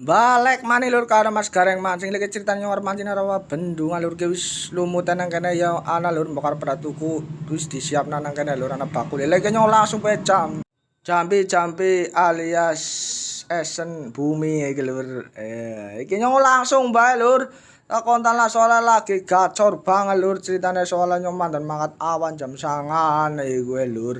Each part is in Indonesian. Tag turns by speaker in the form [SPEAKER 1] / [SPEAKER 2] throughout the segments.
[SPEAKER 1] Balik maneh lur karo Mas Gareng mancing lagi ceritanya war mancing rawa bendungan lur wis lumutan nang kene ya ana lur bakal pada tuku wis disiapna nang kene lur ana bakul lagi nyong langsung pe jambi alias esen bumi iki lur iki nyong langsung bae lur tak kontan lah soalnya lagi gacor banget lur ceritanya soalnya nyong mandan mangkat awan jam sangan gue lur.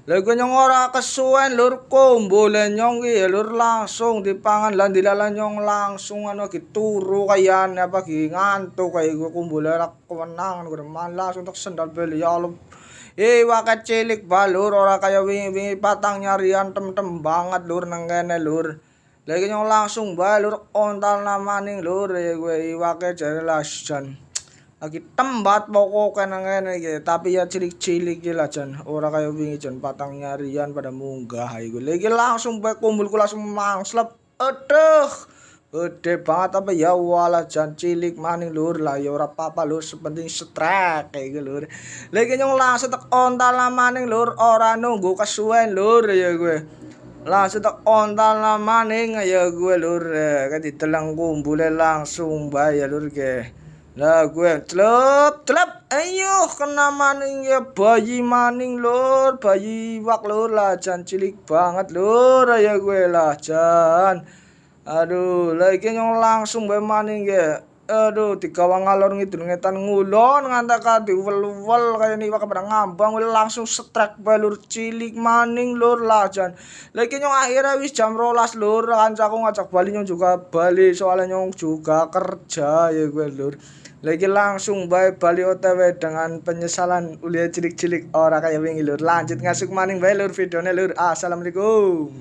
[SPEAKER 1] Lha gue nyong ora kesuwen lur kombole nyong ki lur langsung dipangan lan dilalah nyong langsung anu ki turu kayan apa ki ngantuk kayak gue kombole ora kewenangan gue malas untuk sendal beli ya Allah. Wakat cilik balur ora kaya wingi-wingi patang nyarian tem-tem banget lur nang kene lur. Lagi nyong langsung bae lur ontal namaning lur gue iwake jare lasjan. Lagi tembat pokoknya nang ngene iki, tapi ya cilik-cilik iki lah jan. Ora kaya wingi jan patang nyarian pada munggah iku. Lagi langsung bae kumpulku langsung mangslep. Aduh. Gede banget apa ya wala jan cilik maning lur lah ya ora apa-apa lur sepenting strek kayak gitu lur. Lagi nyong langsung tek ontal maning lur ora nunggu kesuwen lur ya gue. Langsung tak ontal maning ya gue lur kan ditelang kumpule langsung bae ya lur ke. Lah gue celep ayo kena maning ya bayi maning lur bayi wak lur lah jan cilik banget lur ya gue lah jan aduh lagi nyong langsung bae maning ya aduh digawang ngalor ngidul ngetan ngulon ngantak kadi wel-wel kaya niwak pada ngambang langsung strek bae lur cilik maning lur lah jan lagi nyong akhirnya wis jam 12 lur kancaku ngajak bali nyong juga bali soalnya nyong juga kerja ya gue lur. Lagi langsung bae bali OTW dengan penyesalan uliah cilik-cilik ora kaya wingi lur. Lanjut ngasuk maning bae lur videonya lur. Assalamualaikum.